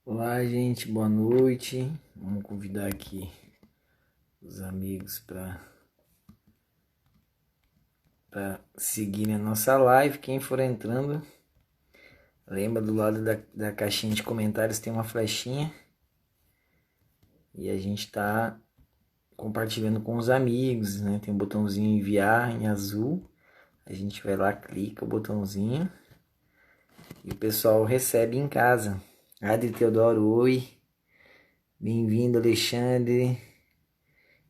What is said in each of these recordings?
Olá, gente, boa noite. Vamos convidar aqui os amigos para seguirem a nossa live. Quem for entrando, lembra do lado da caixinha de comentários tem uma flechinha e a gente está compartilhando com os amigos, né? Tem um botãozinho enviar em azul. A gente vai lá, clica o botãozinho e o pessoal recebe em casa. Adri Teodoro, oi. Bem-vindo, Alexandre.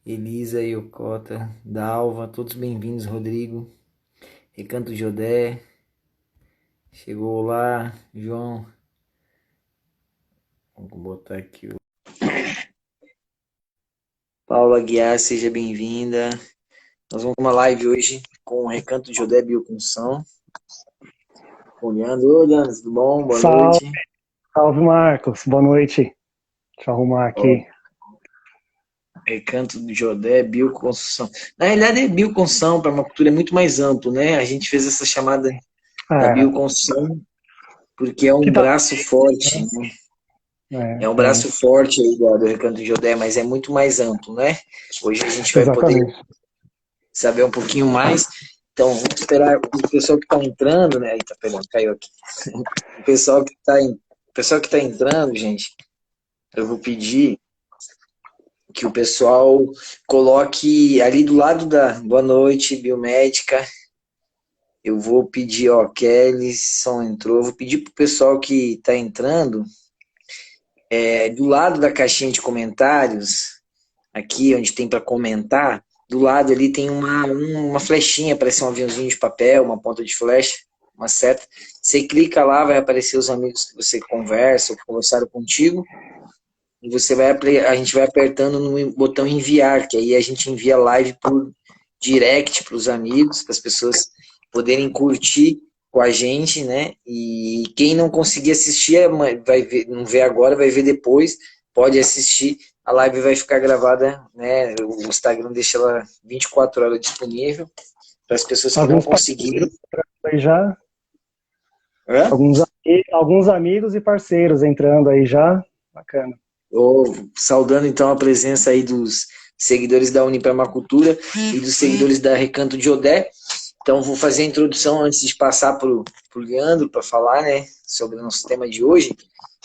Elisa, Yokota, Dalva, todos bem-vindos, Rodrigo, Recanto Jodé, chegou lá, João, vamos botar aqui o Paula Guiar, seja bem-vinda. Nós vamos com uma live hoje com o Recanto Jodé Biofunção. Olhando, oi, Leandro, tudo bom? Boa Salve, noite. salve Marcos, boa noite. Deixa eu arrumar Ó, aqui. Recanto do Jodé, bioconstrução. Na realidade, é bioconstrução para uma cultura é muito mais amplo, né? A gente fez essa chamada da É, bioconstrução porque é que um tá, braço forte, né? É um tem, braço forte aí do Recanto de Jodé, mas é muito mais amplo, né? Hoje a gente vai poder exatamente. saber um pouquinho mais. Então, vamos esperar o pessoal que está entrando, né? Eita, perdão, caiu aqui. O pessoal que está o pessoal que tá entrando, gente, eu vou pedir que o pessoal coloque ali do lado da boa noite, biomédica. Eu vou pedir, ó, Kelly, som entrou. Eu vou pedir pro pessoal que está entrando, do lado da caixinha de comentários, aqui onde tem para comentar, do lado ali tem uma flechinha, parece um aviãozinho de papel, uma ponta de flecha, uma seta. Você clica lá, vai aparecer os amigos que você conversa, ou que conversaram contigo, e a gente vai apertando no botão enviar, que aí a gente envia live por direct para os amigos, para as pessoas poderem curtir com a gente, né? E quem não conseguir assistir, vai ver, não vê agora, vai ver depois, pode assistir. A live vai ficar gravada, né? O Instagram deixa ela 24 horas disponível para as pessoas que não Alguns conseguiram. parceiros aí já, Hã? alguns amigos e parceiros entrando aí já, bacana. Ô, saudando então a presença aí dos seguidores da Unipermacultura e dos seguidores da Recanto de Odé. Então, vou fazer a introdução antes de passar para o Leandro para falar, né, sobre o nosso tema de hoje.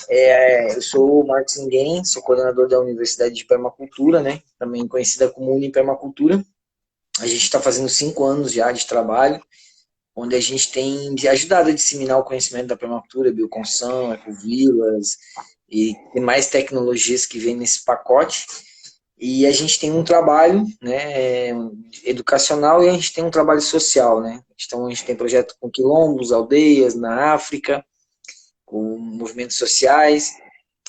Eu sou o Marcos Ninguém, sou coordenador da Universidade de Permacultura, né, também conhecida como Unipermacultura. A gente está fazendo 5 anos já de trabalho, onde a gente tem ajudado a disseminar o conhecimento da permacultura, bioconstrução, ecovilas e demais tecnologias que vêm nesse pacote. E a gente tem um trabalho, né, educacional e a gente tem um trabalho social, né? Então a gente tem projeto com quilombos, aldeias na África, com movimentos sociais,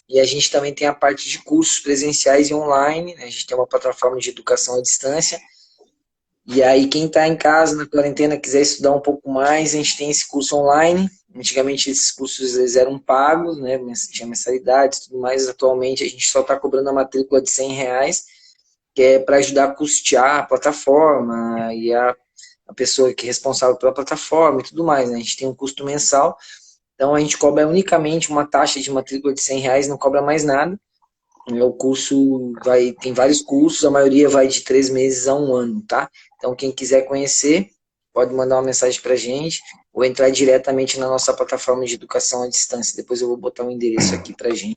e a gente também tem a parte de cursos presenciais e online, né? A gente tem uma plataforma de educação à distância, e aí quem está em casa na quarentena quiser estudar um pouco mais, a gente tem esse curso online. Antigamente esses cursos eles eram pagos, né? Tinha mensalidades e tudo mais. Atualmente a gente só está cobrando a matrícula de R$ 100, que é para ajudar a custear a plataforma e a pessoa que é responsável pela plataforma e tudo mais, né? A gente tem um custo mensal, então a gente cobra unicamente uma taxa de matrícula de R$ 100, não cobra mais nada. O curso tem vários cursos, a maioria vai de 3 meses a um ano, tá? Então quem quiser conhecer, pode mandar uma mensagem para a gente ou entrar diretamente na nossa plataforma de educação à distância. Depois eu vou botar um endereço aqui para a gente,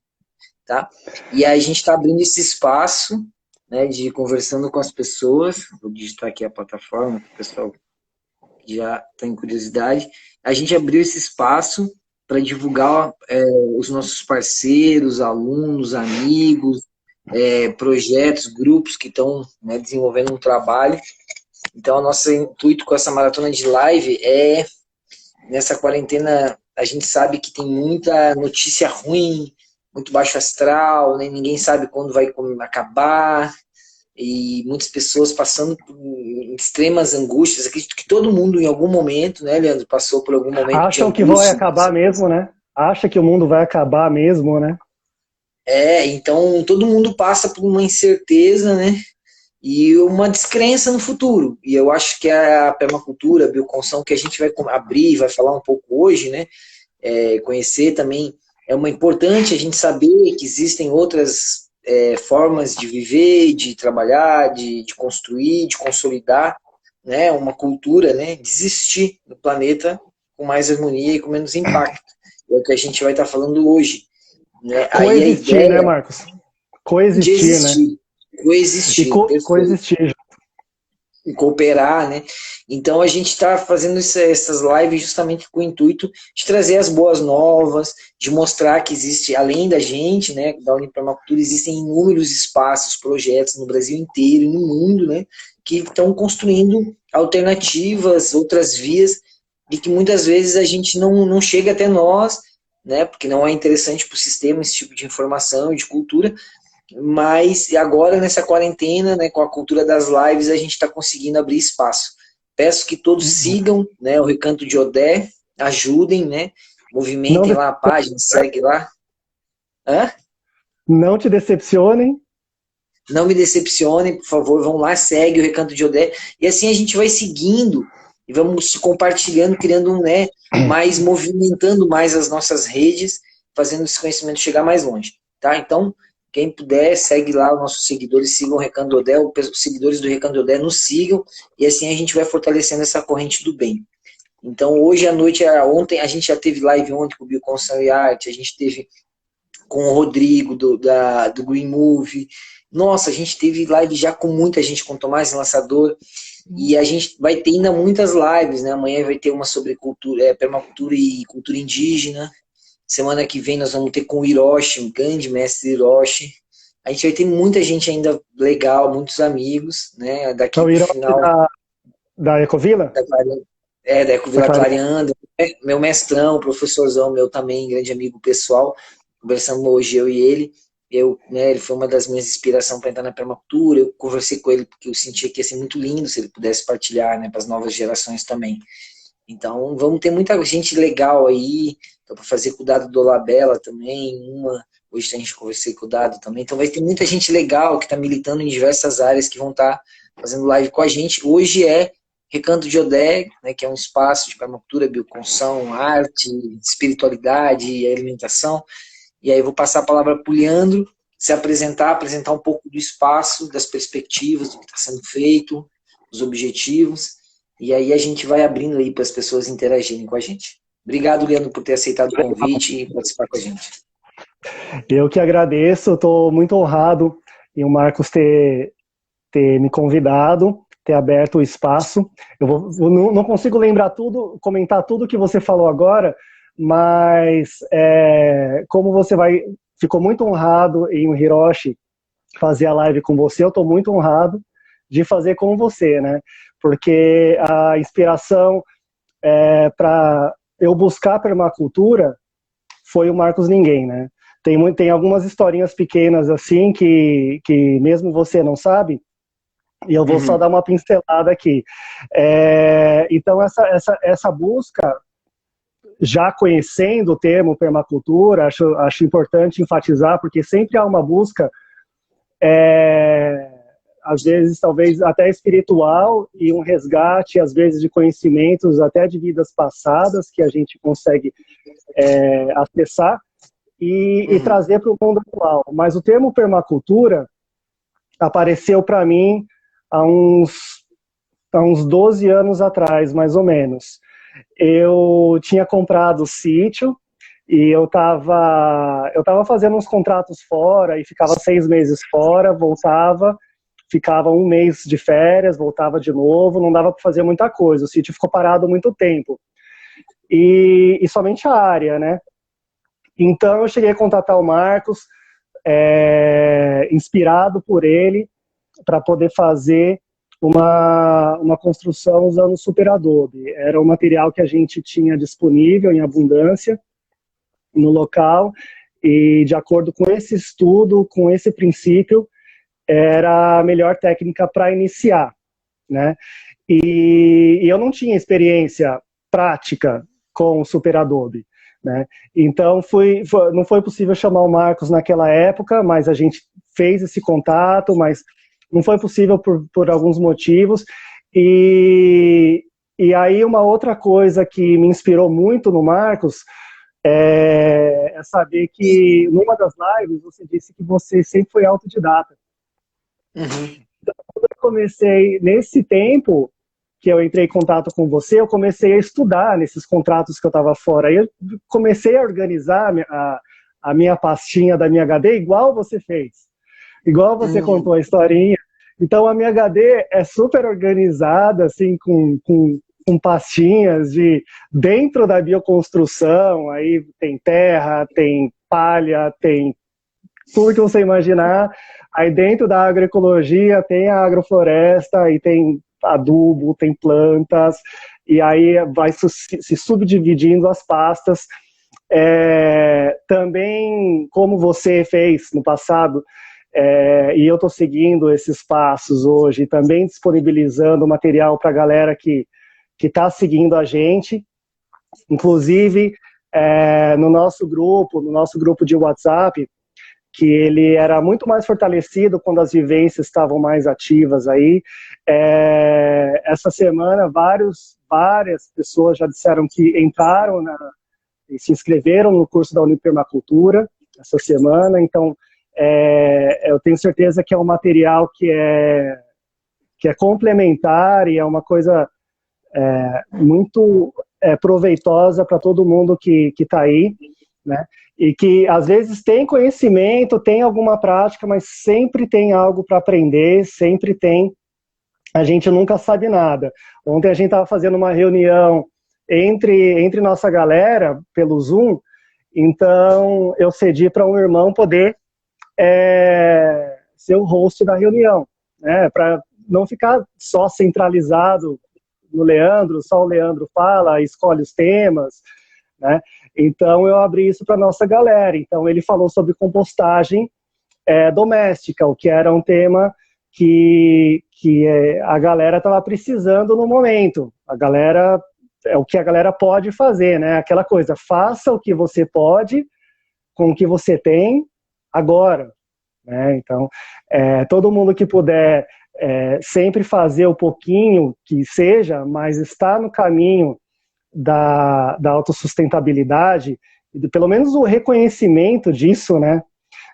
tá? E aí a gente está abrindo esse espaço, né, de ir conversando com as pessoas. Vou digitar aqui a plataforma, que o pessoal já tem curiosidade. A gente abriu esse espaço para divulgar os nossos parceiros, alunos, amigos, projetos, grupos que estão, né, desenvolvendo um trabalho. Então, o nosso intuito com essa maratona de live é, nessa quarentena, a gente sabe que tem muita notícia ruim, muito baixo astral, né? Ninguém sabe quando vai acabar, e muitas pessoas passando por extremas angústias. Acredito que todo mundo, em algum momento, né, Leandro, passou por algum momento de Acham que vai angústia. acabar mesmo, né? Acha que o mundo vai acabar mesmo, né? Então todo mundo passa por uma incerteza, né? E uma descrença no futuro. E eu acho que a permacultura, a bioconstrução, que a gente vai abrir, vai falar um pouco hoje, né? Conhecer também é uma importante a gente saber que existem outras formas de viver, de trabalhar, de construir, de consolidar, né, uma cultura, né, de existir no planeta com mais harmonia e com menos impacto. É o que a gente vai estar falando hoje. Né? Aí a Coexistir, né, ideia Marcos? de Coexistir, né? existir, E coexistir, perfeito. coexistir. E cooperar, né? Então a gente está fazendo essas lives justamente com o intuito de trazer as boas novas, de mostrar que existe, além da gente, né, da Unipermacultura, existem inúmeros espaços, projetos no Brasil inteiro e no mundo, né, que estão construindo alternativas, outras vias, e que muitas vezes a gente não chega até nós, né, porque não é interessante para o sistema esse tipo de informação e de cultura, mas agora nessa quarentena, né, com a cultura das lives, a gente está conseguindo abrir espaço. Peço que todos sigam, né, o Recanto de Odé, ajudem, né, movimentem lá a página, segue lá. Hã? Não te decepcionem. Não me decepcionem, por favor, vão lá, segue o Recanto de Odé, e assim a gente vai seguindo, e vamos compartilhando, criando, né, mais, movimentando mais as nossas redes, fazendo esse conhecimento chegar mais longe, tá? Então, quem puder, segue lá os nossos seguidores, sigam o Recanto do Odé, os seguidores do Recanto do Odé nos sigam, e assim a gente vai fortalecendo essa corrente do bem. Então, hoje à noite, ontem, a gente já teve live ontem com o Bioconstrução e Arte, a gente teve com o Rodrigo, do Green Movie. Nossa, a gente teve live já com muita gente, com o Tomás Lançador, e a gente vai ter ainda muitas lives, né? Amanhã vai ter uma sobre cultura, permacultura e cultura indígena. Semana que vem nós vamos ter com o Hiroshi, o grande mestre Hiroshi. A gente vai ter muita gente ainda legal, muitos amigos, né? Daqui É o pro Hiroshi final. da Ecovila? Da Ecovila Clareando. Meu mestrão, professorzão meu também, grande amigo pessoal. Conversamos hoje, eu e ele. Ele foi uma das minhas inspirações para entrar na permacultura. Eu conversei com ele porque eu sentia que ia ser muito lindo se ele pudesse partilhar, né, para as novas gerações também. Então, vamos ter muita gente legal aí. Então, para fazer com o Dado do Labella também. Hoje a gente conversei com o Dado também. Então, vai ter muita gente legal que está militando em diversas áreas que vão estar fazendo live com a gente. Hoje é Recanto de Odé, né, que é um espaço de permacultura, bioconstrução, arte, espiritualidade e alimentação. E aí eu vou passar a palavra para o Leandro se apresentar um pouco do espaço, das perspectivas, do que está sendo feito, os objetivos, e aí a gente vai abrindo aí para as pessoas interagirem com a gente. Obrigado, Leandro, por ter aceitado o convite e participar com a gente. Eu que agradeço, estou muito honrado em o Marcos ter me convidado, ter aberto o espaço. Eu não consigo lembrar tudo, comentar tudo que você falou agora, mas como você ficou muito honrado em o Hiroshi fazer a live com você, eu estou muito honrado de fazer com você, né? Porque a inspiração para eu buscar a permacultura foi o Marcos Ninguém, né? Tem algumas historinhas pequenas assim que mesmo você não sabe, e eu vou só dar uma pincelada aqui. Então essa busca, já conhecendo o termo permacultura, acho importante enfatizar, porque sempre há uma busca, às vezes talvez até espiritual, e um resgate, às vezes, de conhecimentos até de vidas passadas que a gente consegue acessar e trazer para o mundo atual. Mas o termo permacultura apareceu para mim há uns 12 anos atrás, mais ou menos. Eu tinha comprado o sítio e eu tava fazendo uns contratos fora e ficava 6 meses fora, voltava, ficava 1 mês de férias, voltava de novo, não dava para fazer muita coisa, o sítio ficou parado muito tempo. E somente a área, né? Então eu cheguei a contatar o Marcos, inspirado por ele, para poder fazer uma construção usando Super Adobe. Era um material que a gente tinha disponível em abundância no local, e de acordo com esse estudo, com esse princípio, era a melhor técnica para iniciar, né? E eu não tinha experiência prática com o Super Adobe, né? Então não foi possível chamar o Marcos naquela época, mas a gente fez esse contato, mas não foi possível por alguns motivos. E aí uma outra coisa que me inspirou muito no Marcos, é saber que numa das lives você disse que você sempre foi autodidata. Uhum. Quando eu comecei, nesse tempo que eu entrei em contato com você, eu comecei a estudar nesses contratos que eu estava fora. Aí eu comecei a organizar a minha pastinha da minha HD igual você fez. Igual você contou a historinha. Então a minha HD é super organizada, assim, com pastinhas de dentro da bioconstrução, aí tem terra, tem palha, tem tudo que você imaginar. Aí dentro da agroecologia tem a agrofloresta, aí tem adubo, tem plantas, e aí vai se subdividindo as pastas. Também, como você fez no passado, e eu estou seguindo esses passos hoje, também disponibilizando material para a galera que está seguindo a gente, inclusive no nosso grupo de WhatsApp, que ele era muito mais fortalecido quando as vivências estavam mais ativas aí. Essa semana, várias pessoas já disseram que entraram e se inscreveram no curso da Unipermacultura essa semana, então eu tenho certeza que é um material que é complementar e é uma coisa muito proveitosa para todo mundo que está aí, né? E que às vezes tem conhecimento, tem alguma prática, mas sempre tem algo para aprender, sempre tem. A gente nunca sabe nada. Ontem a gente estava fazendo uma reunião entre nossa galera pelo Zoom, então eu cedi para um irmão poder ser o host da reunião, né? Para não ficar só centralizado no Leandro, só o Leandro fala, escolhe os temas, né? Então eu abri isso para nossa galera. Então ele falou sobre compostagem doméstica, o que era um tema que a galera estava precisando no momento. A galera o que a galera pode fazer, né? Aquela coisa, faça o que você pode com o que você tem agora, né? Então todo mundo que puder sempre fazer o pouquinho que seja, mas está no caminho da autossustentabilidade, pelo menos o reconhecimento disso, né?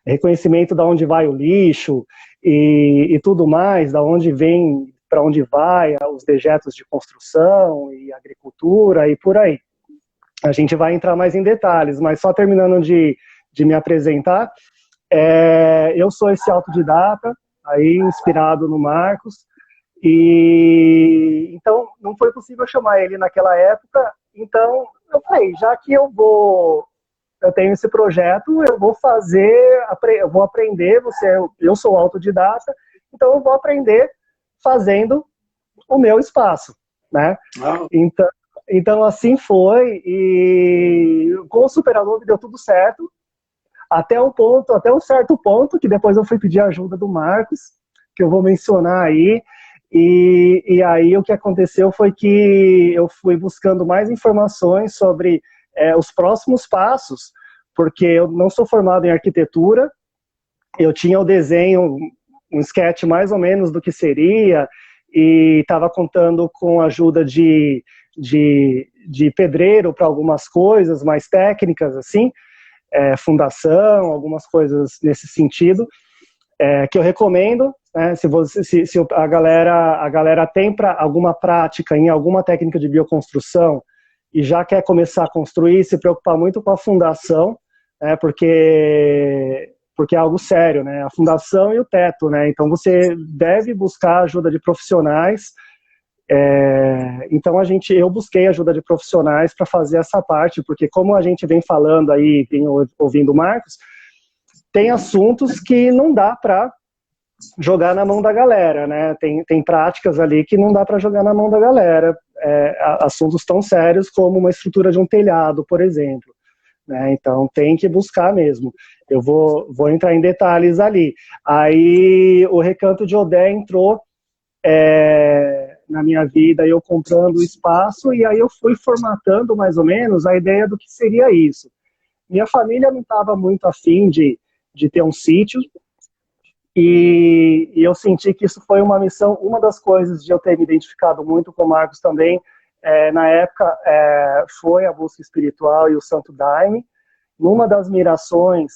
Reconhecimento de onde vai o lixo e tudo mais, da onde vem, para onde vai os dejetos de construção e agricultura e por aí. A gente vai entrar mais em detalhes, mas só terminando de me apresentar, eu sou esse autodidata, aí inspirado no Marcos, e então não foi possível chamar ele naquela época, então eu falei, já que eu tenho esse projeto, eu vou aprender, eu sou autodidata, então eu vou aprender fazendo o meu espaço, né? Então assim foi, e com o Super Adobe deu tudo certo, até um certo ponto, que depois eu fui pedir ajuda do Marcos, que eu vou mencionar aí. E aí o que aconteceu foi que eu fui buscando mais informações sobre os próximos passos, porque eu não sou formado em arquitetura, eu tinha o desenho, um sketch mais ou menos do que seria, e estava contando com a ajuda de pedreiro para algumas coisas mais técnicas, assim, fundação, algumas coisas nesse sentido, que eu recomendo. Se a galera tem alguma prática em alguma técnica de bioconstrução e já quer começar a construir, se preocupar muito com a fundação, porque é algo sério, né? A fundação e o teto, né? Então você deve buscar ajuda de profissionais. Então eu busquei ajuda de profissionais para fazer essa parte, porque como a gente vem falando aí, vem ouvindo o Marcos, tem assuntos que não dá para jogar na mão da galera, né? Tem práticas ali que não dá para jogar na mão da galera, assuntos tão sérios como uma estrutura de um telhado, por exemplo, né? Então tem que buscar mesmo. Eu vou entrar em detalhes ali. Aí o Recanto de Odé entrou na minha vida, eu comprando o espaço, e aí eu fui formatando mais ou menos a ideia do que seria isso. Minha família não estava muito afim de ter um sítio, e eu senti que isso foi uma missão, uma das coisas de eu ter me identificado muito com o Marcos também, na época, foi a busca espiritual e o Santo Daime, numa das mirações,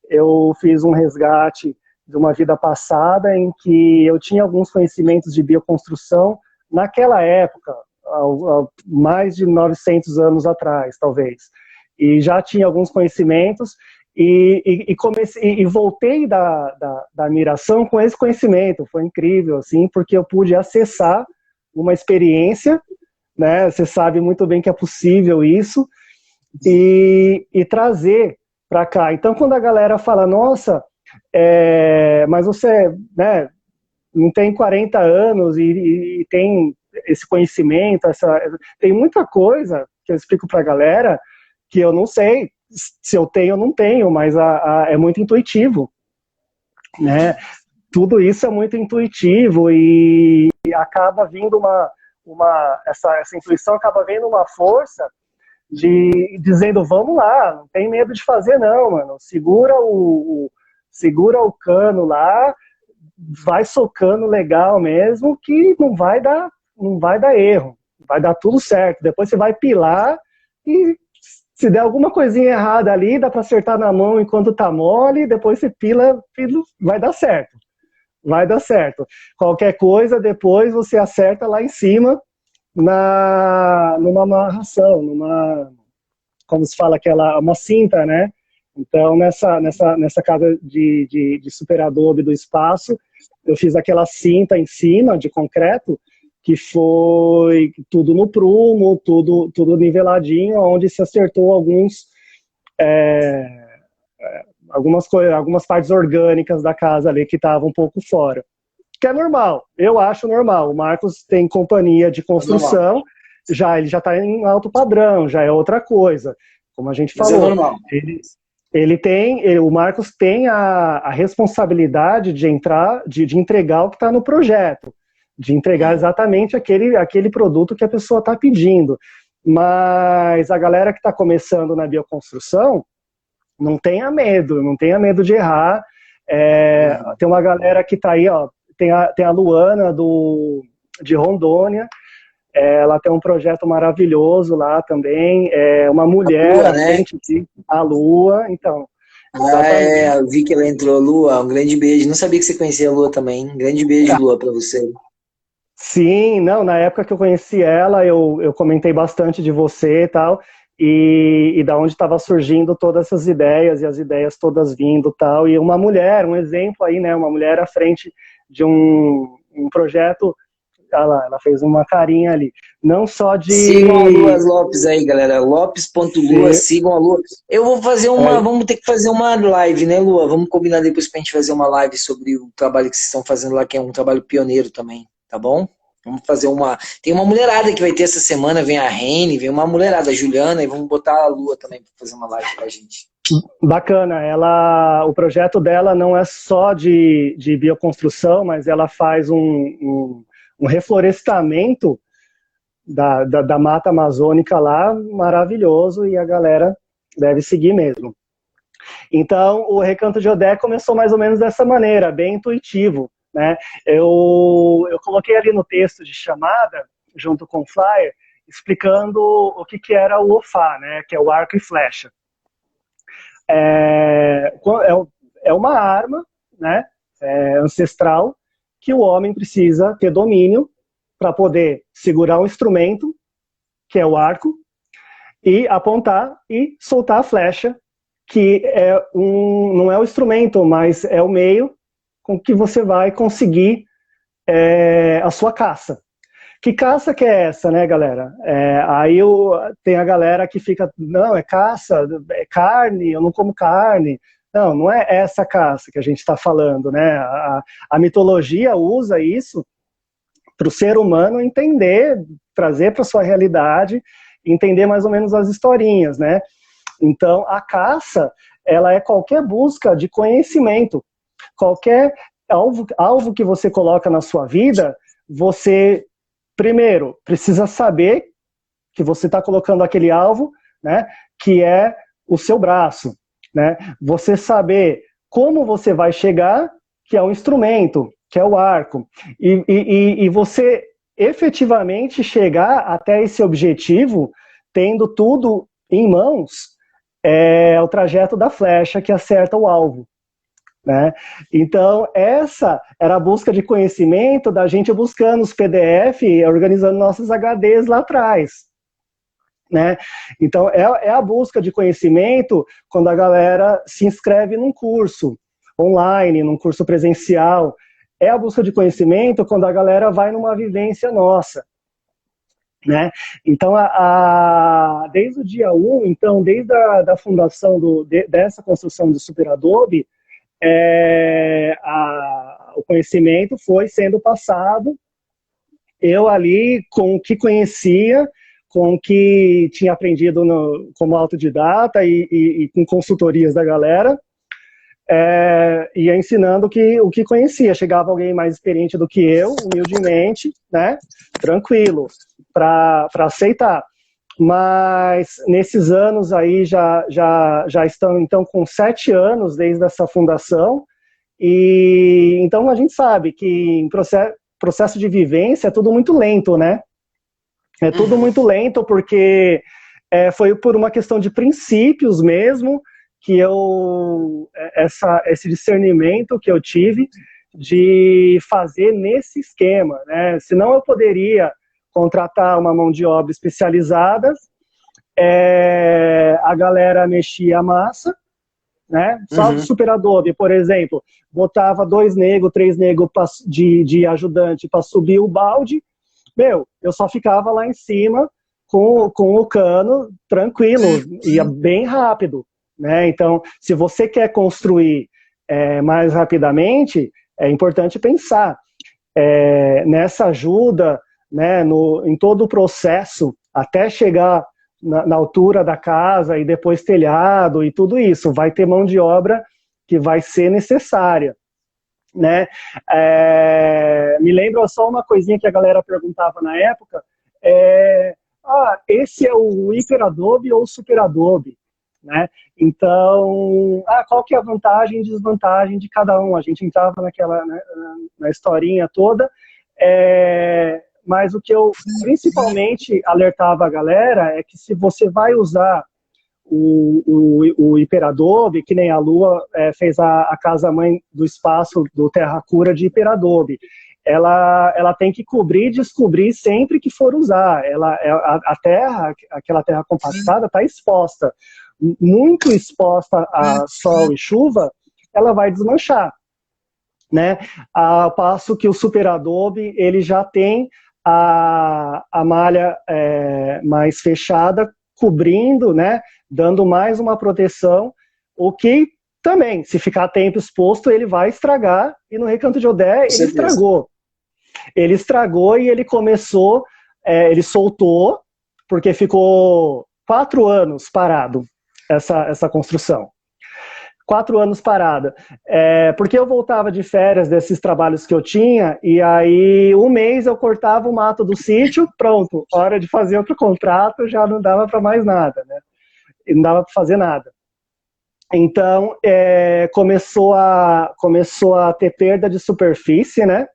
eu fiz um resgate de uma vida passada em que eu tinha alguns conhecimentos de bioconstrução naquela época, há mais de 900 anos atrás, talvez. E já tinha alguns conhecimentos e voltei da miração com esse conhecimento. Foi incrível, assim, porque eu pude acessar uma experiência, né? Você sabe muito bem que é possível isso, e trazer para cá. Então, quando a galera fala, nossa, mas você, né, não tem 40 anos e tem esse conhecimento, tem muita coisa que eu explico para a galera que eu não sei se eu tenho ou não tenho, mas é muito intuitivo, né? Tudo isso é muito intuitivo e acaba vindo essa intuição acaba vendo uma força dizendo, vamos lá, não tem medo de fazer não, mano, segura o cano lá, vai socando legal mesmo, que não vai dar erro, vai dar tudo certo. Depois você vai pilar e se der alguma coisinha errada ali, dá para acertar na mão enquanto tá mole, depois você pila, vai dar certo. Vai dar certo. Qualquer coisa, depois você acerta lá em cima numa amarração, como se fala, uma cinta, né? Então, nessa casa de super adobe do espaço, eu fiz aquela cinta em cima de concreto, que foi tudo no prumo, tudo niveladinho, onde se acertou algumas partes orgânicas da casa ali que estavam um pouco fora. Que é normal, eu acho normal. O Marcos tem companhia de construção, ele já está em alto padrão, já é outra coisa. Como a gente falou, é normal. O Marcos tem a responsabilidade de entregar o que está no projeto, de entregar exatamente aquele produto que a pessoa está pedindo. Mas a galera que está começando na bioconstrução, não tenha medo de errar. Tem uma galera que está aí, ó, tem a Luana de Rondônia, ela tem um projeto maravilhoso lá também, uma mulher, Lua, né? A Lua, então. Eu vi que ela entrou, Lua, um grande beijo. Não sabia que você conhecia a Lua também. Um grande beijo, Lua, para você. Sim, não, na época que eu conheci ela, eu comentei bastante de você e tal, e da onde estava surgindo todas essas ideias, e as ideias todas vindo tal, e uma mulher, um exemplo aí, né, uma mulher à frente de um projeto. Olha lá, ela fez uma carinha ali. Não só de... Sigam a Lua Lopes aí, galera. Lopes.lua, sigam a Lua. Eu vou fazer vamos ter que fazer uma live, né, Lua? Vamos combinar depois pra gente fazer uma live sobre o trabalho que vocês estão fazendo lá, que é um trabalho pioneiro também, tá bom? Vamos fazer tem uma mulherada que vai ter essa semana, vem a Rene, vem uma mulherada, a Juliana, e vamos botar a Lua também pra fazer uma live pra gente. Bacana, o projeto dela não é só de bioconstrução, mas ela faz um reflorestamento da mata amazônica lá, maravilhoso, e a galera deve seguir mesmo. Então, o Recanto de Odé começou mais ou menos dessa maneira, bem intuitivo, né? Eu coloquei ali no texto de chamada, junto com o flyer, explicando o que era o OFA, né? Que é o arco e flecha. É uma arma, né? Ancestral, que o homem precisa ter domínio para poder segurar um instrumento, que é o arco, e apontar e soltar a flecha, que não é o instrumento, mas é o meio com que você vai conseguir a sua caça. Que caça que é essa, né, galera? Aí tem a galera que fica, não, é caça, é carne, eu não como carne. Não, não é essa caça que a gente está falando, né? A mitologia usa isso para o ser humano entender, trazer para sua realidade, entender mais ou menos as historinhas, né? Então, a caça, ela é qualquer busca de conhecimento. Qualquer alvo que você coloca na sua vida, você, primeiro, precisa saber que você está colocando aquele alvo, né? Que é o seu braço, né? Você saber como você vai chegar, que é o instrumento, que é o arco, e você efetivamente chegar até esse objetivo, tendo tudo em mãos, é o trajeto da flecha que acerta o alvo, né? Então, essa era a busca de conhecimento da gente buscando os PDF, organizando nossos HDs lá atrás, né? Então, é a busca de conhecimento quando a galera se inscreve num curso online, num curso presencial. É a busca de conhecimento quando a galera vai numa vivência nossa, né? Então, desde o dia 1, então, desde a fundação dessa construção do Super Adobe, o conhecimento foi sendo passado, eu ali com o que conhecia, com o que tinha aprendido como autodidata e com consultorias da galera, ia ensinando o que conhecia. Chegava alguém mais experiente do que eu, humildemente, né, tranquilo, para aceitar. Mas nesses anos aí já estão então com 7 anos desde essa fundação, e então a gente sabe que em processo de vivência é tudo muito lento, né? É tudo muito lento porque foi por uma questão de princípios mesmo que esse discernimento que eu tive de fazer nesse esquema, né? Senão eu poderia contratar uma mão de obra especializada, a galera mexia a massa, né? Só do Super Adobe, por exemplo, botava 2 negros, 3 negros de ajudante para subir o balde, eu só ficava lá em cima com o cano tranquilo, ia bem rápido, né? Então, se você quer construir mais rapidamente, é importante pensar nessa ajuda, né, em todo o processo, até chegar na altura da casa e depois telhado e tudo isso. Vai ter mão de obra que vai ser necessária, né? Me lembra só uma coisinha que a galera perguntava na época, esse é o Hyper Adobe ou o Super Adobe, né? Então, qual que é a vantagem e desvantagem de cada um? A gente entrava na historinha toda, mas o que eu principalmente alertava a galera é que se você vai usar o Hyper Adobe, que nem a Lua fez a casa-mãe do espaço do Terra Cura de Hyper Adobe, ela tem que cobrir e descobrir sempre que for usar. A terra, aquela terra compactada, está exposta. Muito exposta a sol e chuva, ela vai desmanchar, né? Ao passo que o Super Adobe, ele já tem a malha mais fechada, cobrindo, né, dando mais uma proteção, o que também, se ficar tempo exposto, ele vai estragar, e no Recanto de Odé ele estragou. Ele estragou e ele começou, ele soltou, porque ficou 4 anos parado essa construção. 4 anos parada. Porque eu voltava de férias desses trabalhos que eu tinha, e aí 1 mês eu cortava o mato do sítio, pronto, hora de fazer outro contrato, já não dava para mais nada, né? E não dava para fazer nada. Então, começou a ter perda de superfície, né?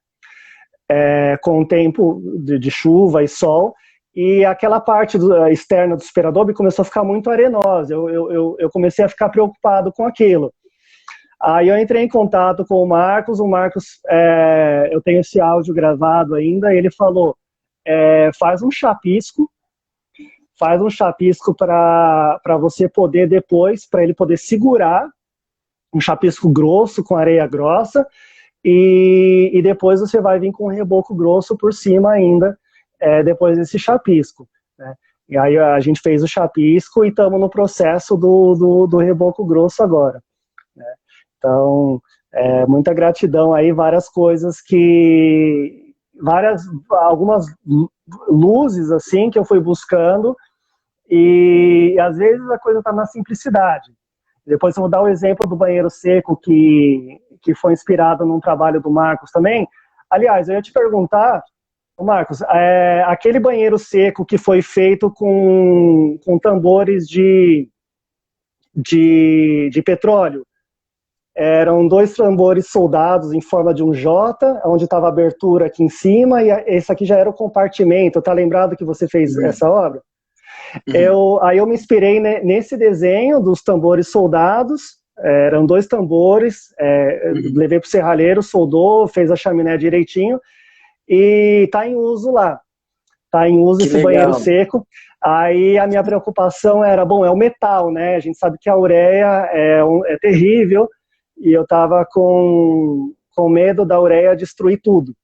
Com o tempo de chuva e sol, e aquela parte externa do Super Adobe começou a ficar muito arenosa. Eu comecei a ficar preocupado com aquilo. Aí eu entrei em contato com o Marcos, eu tenho esse áudio gravado ainda, e ele falou, faz um chapisco para você poder depois, para ele poder segurar, um chapisco grosso com areia grossa, e depois você vai vir com um reboco grosso por cima ainda, depois desse chapisco, né? E aí a gente fez o chapisco e estamos no processo do reboco grosso agora, né? Então, muita gratidão aí, várias coisas algumas luzes assim que eu fui buscando, e às vezes a coisa está na simplicidade. Depois eu vou dar o exemplo do banheiro seco que foi inspirado num trabalho do Marcos também. Aliás, eu ia te perguntar, Marcos, aquele banheiro seco que foi feito com tambores de petróleo, eram 2 tambores soldados em forma de um J, onde estava a abertura aqui em cima, e esse aqui já era o compartimento. Tá lembrado que você fez essa obra? Aí eu me inspirei nesse desenho dos tambores soldados. Eram 2 tambores, levei para o serralheiro, soldou, fez a chaminé direitinho e está em uso lá. Está em uso esse banheiro seco. Aí a minha preocupação era, bom, é o metal, né? A gente sabe que a ureia é terrível e eu estava com medo da ureia destruir tudo.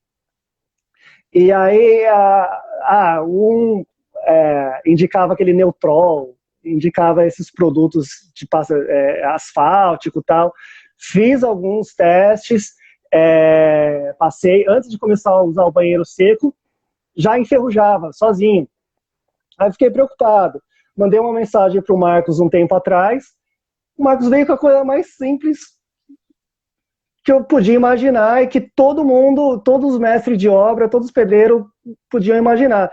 E aí indicava aquele Neutrol, indicava esses produtos de asfáltico e tal. Fiz alguns testes, passei, antes de começar a usar o banheiro seco, já enferrujava, sozinho. Aí fiquei preocupado. Mandei uma mensagem para o Marcos um tempo atrás. O Marcos veio com a coisa mais simples que eu podia imaginar e que todo mundo, todos os mestres de obra, todos os pedreiros podiam imaginar.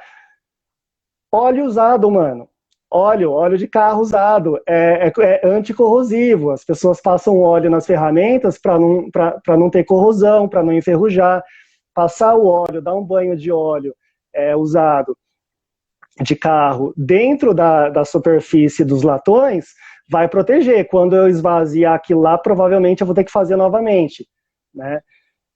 Óleo usado, mano. Óleo de carro usado, é anticorrosivo. As pessoas passam óleo nas ferramentas para não ter corrosão, para não enferrujar. Passar o óleo, dar um banho de óleo usado de carro dentro da superfície dos latões vai proteger. Quando eu esvaziar aquilo lá, provavelmente eu vou ter que fazer novamente, né?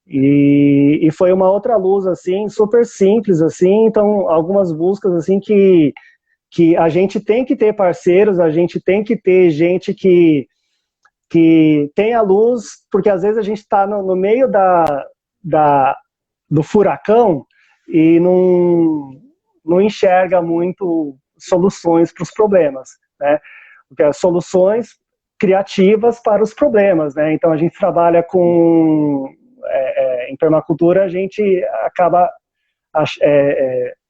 E foi uma outra luz, assim, super simples, assim. Então, algumas buscas, assim, que a gente tem que ter parceiros, a gente tem que ter gente que tem a luz, porque às vezes a gente está no meio do furacão e não enxerga muito soluções para os problemas, né? Porque as soluções criativas para os problemas, né? Então a gente trabalha em permacultura, a gente acaba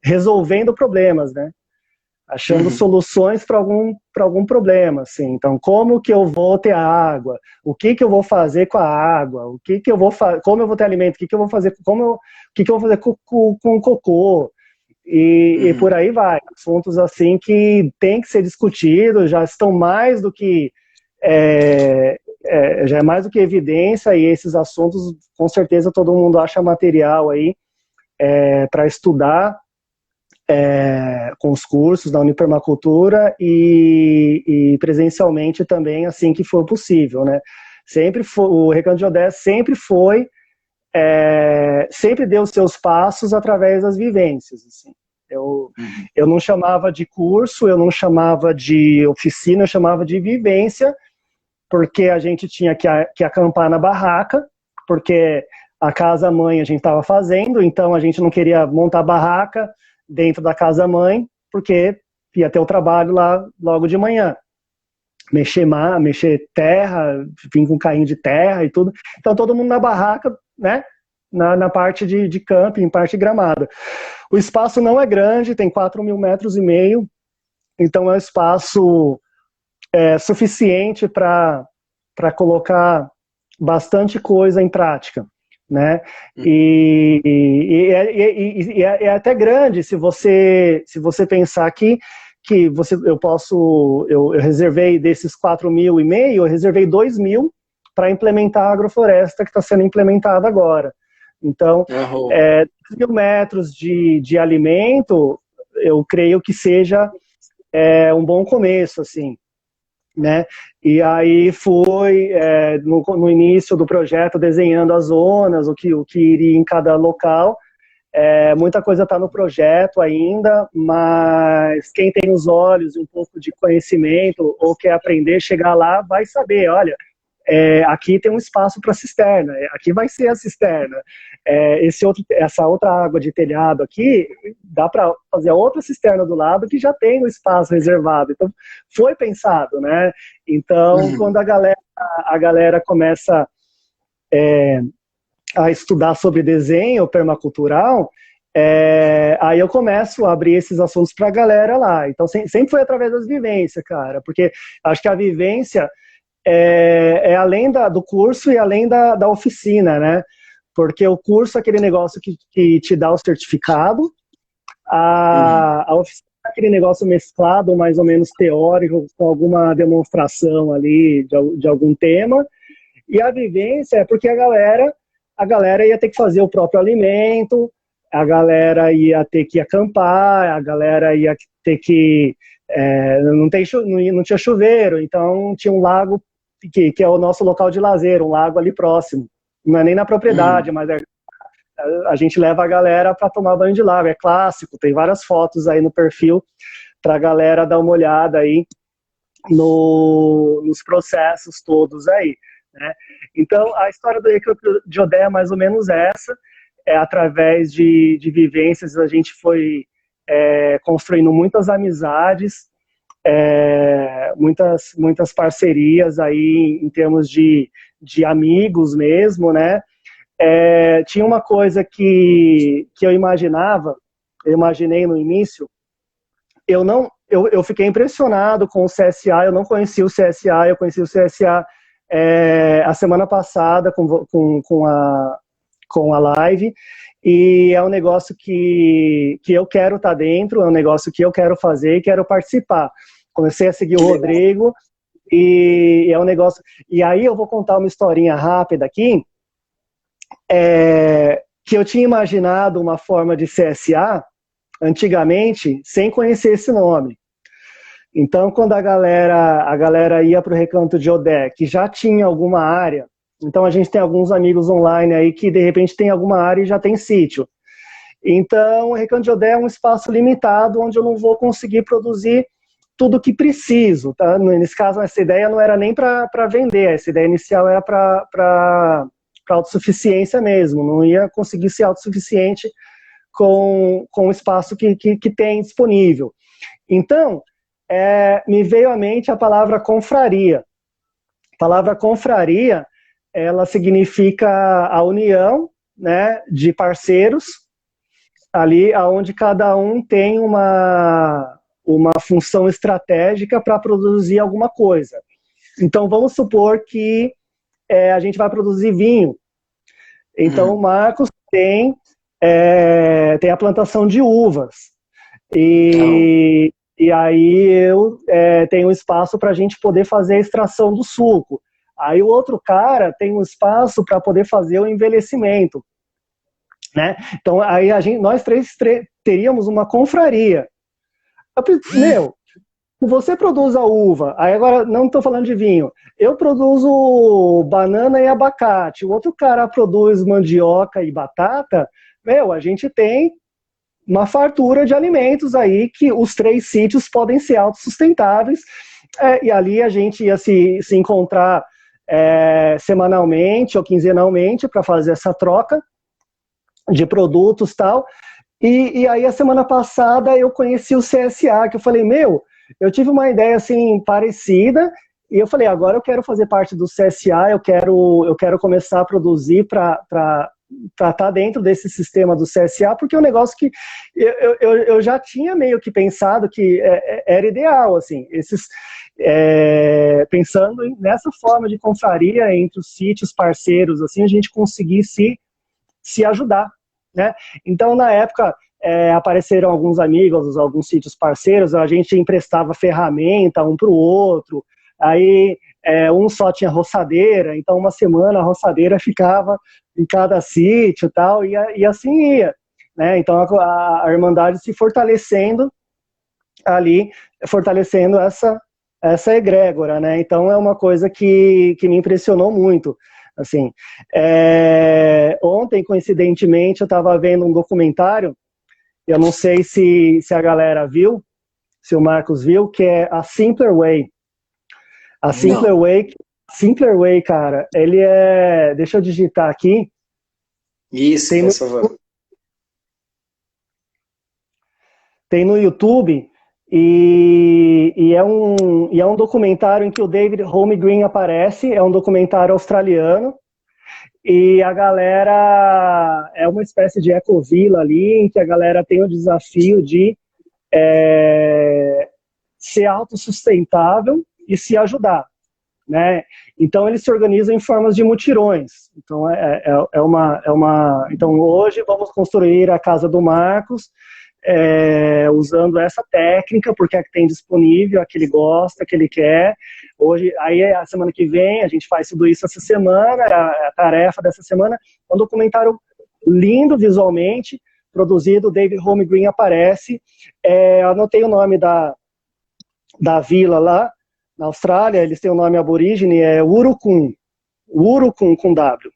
resolvendo problemas, né? Achando soluções para algum problema, assim. Então, como que eu vou ter água? O que eu vou fazer com a água? Como eu vou ter alimento? O que eu vou fazer? O que eu vou fazer com o cocô? E por aí vai. Assuntos assim que tem que ser discutidos, já estão mais do que já é mais do que evidência, e esses assuntos, com certeza, todo mundo acha material aí para estudar. Com os cursos da Unipermacultura e presencialmente também, assim que for possível, né? O Recanto de Odé sempre deu seus passos através das vivências, assim. Eu não chamava de curso, eu não chamava de oficina, eu chamava de vivência, porque a gente tinha que acampar na barraca, porque a casa-mãe a gente estava fazendo, então a gente não queria montar barraca dentro da casa-mãe, porque ia ter o trabalho lá logo de manhã. Mexer terra, vim com carrinho de terra e tudo. Então todo mundo na barraca, né? Na parte de camping, parte gramada. O espaço não é grande, tem 4.000 metros e meio, então é um espaço suficiente para colocar bastante coisa em prática, né? E é até grande se você pensar que eu reservei desses 4.500, eu reservei 2.000 para implementar a agrofloresta que está sendo implementada agora. Então, 2.000 metros de alimento, eu creio que seja um bom começo, assim, né? E aí fui no início do projeto desenhando as zonas, o que iria em cada local. Muita coisa está no projeto ainda, mas quem tem os olhos e um pouco de conhecimento ou quer aprender, chegar lá, vai saber, olha, aqui tem um espaço para cisterna, aqui vai ser a cisterna. Essa outra água de telhado aqui, dá para fazer a outra cisterna do lado que já tem o espaço reservado. Então, foi pensado, né? Então, quando a galera começa a estudar sobre desenho permacultural, aí eu começo a abrir esses assuntos para a galera lá. Então, sempre foi através das vivências, cara, porque acho que a vivência além do curso e além da oficina, né? Porque o curso é aquele negócio que te dá o certificado, a oficina é aquele negócio mesclado, mais ou menos teórico, com alguma demonstração ali de algum tema, e a vivência é porque a galera ia ter que fazer o próprio alimento, a galera ia ter que acampar, a galera ia ter que Não tinha chuveiro, então tinha um lago que é o nosso local de lazer, um lago ali próximo. Não é nem na propriedade, mas a gente leva a galera para tomar banho de lago, é clássico, tem várias fotos aí no perfil para a galera dar uma olhada aí nos processos todos aí, né? Então, a história do Recântaro de Odé é mais ou menos essa, através de vivências a gente foi construindo muitas amizades, muitas parcerias aí em termos de amigos mesmo, né? Tinha uma coisa que eu imaginei no início, eu fiquei impressionado com o CSA, eu não conhecia o CSA, eu conheci o CSA a semana passada com a live, e é um negócio que eu quero estar dentro, é um negócio que eu quero fazer e quero participar. Comecei a seguir o Rodrigo, e é um negócio... E aí eu vou contar uma historinha rápida aqui, que eu tinha imaginado uma forma de CSA, antigamente, sem conhecer esse nome. Então, quando a galera ia para o Recanto de Odé, que já tinha alguma área, então a gente tem alguns amigos online aí que de repente tem alguma área e já tem sítio. Então, o Recanto de Odé é um espaço limitado onde eu não vou conseguir produzir tudo que preciso. Tá? Nesse caso, essa ideia não era nem para vender, essa ideia inicial era para autossuficiência mesmo, não ia conseguir ser autossuficiente com o espaço que tem disponível. Então, me veio à mente a palavra confraria. A palavra confraria, ela significa a união, né, de parceiros, ali onde cada um tem uma função estratégica para produzir alguma coisa. Então, vamos supor que a gente vai produzir vinho. Então, o Marcos tem a plantação de uvas. E aí eu tenho espaço para a gente poder fazer a extração do suco. Aí o outro cara tem um espaço para poder fazer o envelhecimento. Né? Então, aí nós três teríamos uma confraria. Meu, você produz a uva, aí agora não estou falando de vinho, eu produzo banana e abacate, o outro cara produz mandioca e batata, a gente tem uma fartura de alimentos aí que os 3 sítios podem ser autossustentáveis, e ali a gente ia se encontrar semanalmente ou quinzenalmente para fazer essa troca de produtos e tal. E aí a semana passada eu conheci o CSA, que eu falei, eu tive uma ideia assim parecida, e eu falei, agora eu quero fazer parte do CSA, eu quero começar a produzir para estar dentro desse sistema do CSA, porque é um negócio que eu já tinha meio que pensado que era ideal, assim, pensando nessa forma de confraria entre os sítios parceiros, assim, a gente conseguir se ajudar, né? Então, na época, apareceram alguns amigos, alguns sítios parceiros, a gente emprestava ferramenta um para o outro, aí um só tinha roçadeira, então uma semana a roçadeira ficava em cada sítio tal, e assim ia, né? Então a Irmandade se fortalecendo ali, fortalecendo essa egrégora, né? Então é uma coisa que me impressionou muito. Assim, ontem, coincidentemente, eu estava vendo um documentário, eu não sei se a galera viu, se o Marcos viu, que é a Simpler Way. A Simpler Way, cara, ele deixa eu digitar aqui. Isso, por favor. Tem no YouTube, e é um documentário em que o David Holmgren aparece, é um documentário australiano, e a galera é uma espécie de ecovila ali, em que a galera tem o desafio de ser autossustentável e se ajudar, né? Então eles se organizam em formas de mutirões. Então então hoje vamos construir a casa do Marcos, usando essa técnica, porque é a que tem disponível, a que ele gosta, a que ele quer. Hoje, aí a semana que vem, a gente faz tudo isso essa semana, a tarefa dessa semana, é um documentário lindo visualmente, produzido, David Holmgren aparece, anotei o nome da da vila lá, na Austrália, eles têm o nome aborígene, é Urucum, Urucum com W.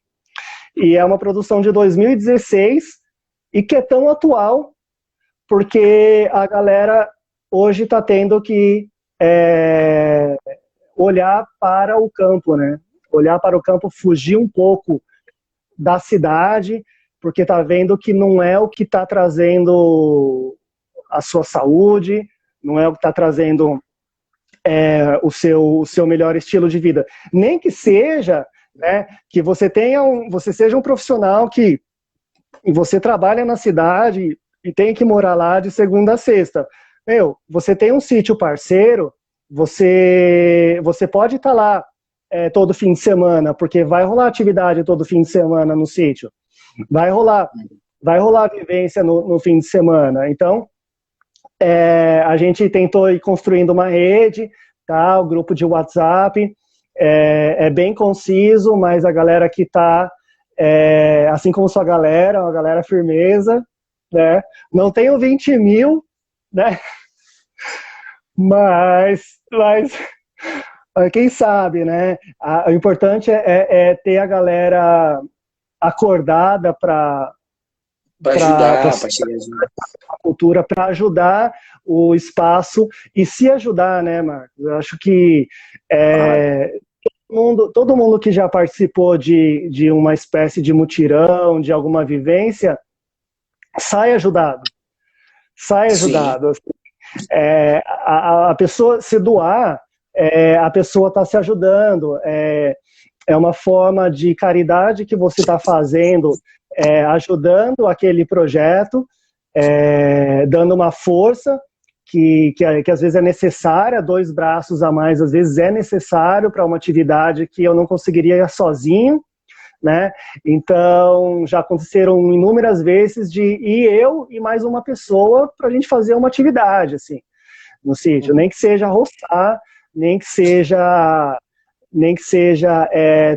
E é uma produção de 2016 e que é tão atual porque a galera hoje está tendo que olhar para o campo, né? Olhar para o campo, fugir um pouco da cidade, porque está vendo que não é o que está trazendo a sua saúde, não é o que está trazendo o seu melhor estilo de vida. Nem que seja, né, que você seja um profissional que você trabalha na cidade e tem que morar lá de segunda a sexta. Você tem um sítio parceiro, você pode estar lá todo fim de semana, porque vai rolar atividade todo fim de semana no sítio. Vai rolar vivência no fim de semana. Então, a gente tentou ir construindo uma rede, tá? O grupo de WhatsApp é bem conciso, mas a galera que está, assim como sua galera, uma galera firmeza, né? Não tenho 20 mil, né? Mas quem sabe, né? O importante é ter a galera acordada para ajudar, para chegar a cultura, para ajudar o espaço e se ajudar, né, Marcos? Eu acho que todo mundo que já participou de uma espécie de mutirão, de alguma vivência, sai ajudado. Sai ajudado. A pessoa se doar, a pessoa está se ajudando. É uma forma de caridade que você está fazendo, ajudando aquele projeto, dando uma força que às vezes é necessária, 2 braços a mais, às vezes é necessário para uma atividade que eu não conseguiria sozinho, né? Então, já aconteceram inúmeras vezes de ir eu e mais uma pessoa para a gente fazer uma atividade, assim, no sítio. Nem que seja roçar, nem que seja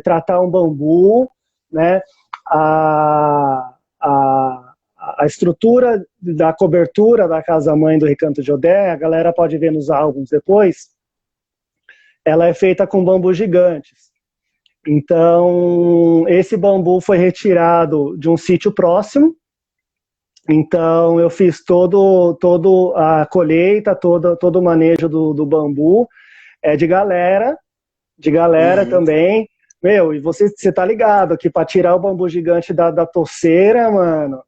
tratar um bambu, né? A estrutura da cobertura da casa-mãe do Recanto de Odé, a galera pode ver nos álbuns depois, ela é feita com bambus gigantes. Então, esse bambu foi retirado de um sítio próximo. Então, eu fiz todo a colheita, todo o manejo do bambu, de galera também. E você tá ligado que para tirar o bambu gigante da torceira, mano,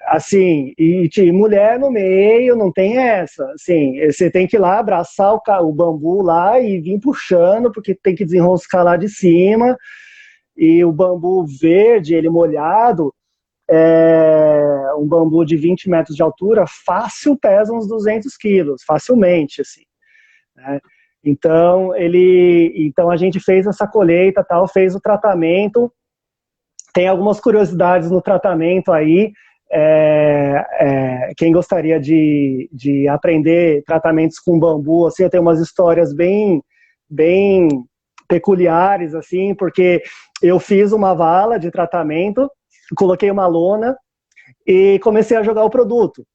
assim, e mulher no meio, não tem essa, assim, você tem que ir lá abraçar o bambu lá e vir puxando, porque tem que desenroscar lá de cima, e o bambu verde, ele molhado, um bambu de 20 metros de altura, fácil pesa uns 200 quilos, facilmente, assim, né? Então, a gente fez essa colheita, tal, fez o tratamento. Tem algumas curiosidades no tratamento aí. Quem gostaria de aprender tratamentos com bambu, assim, eu tenho umas histórias bem peculiares, assim, porque eu fiz uma vala de tratamento, coloquei uma lona e comecei a jogar o produto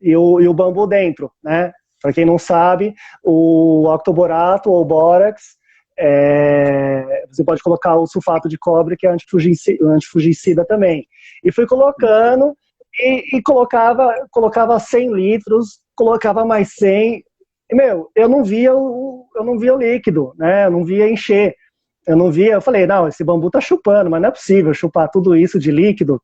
e o bambu dentro, né? Para quem não sabe, o octoborato ou bórax, você pode colocar o sulfato de cobre, que é antifugicida também. E fui colocando e colocava 100 litros, colocava mais 100. E, eu não via o líquido, né? Eu não via encher. Eu falei, não, esse bambu tá chupando, mas não é possível chupar tudo isso de líquido,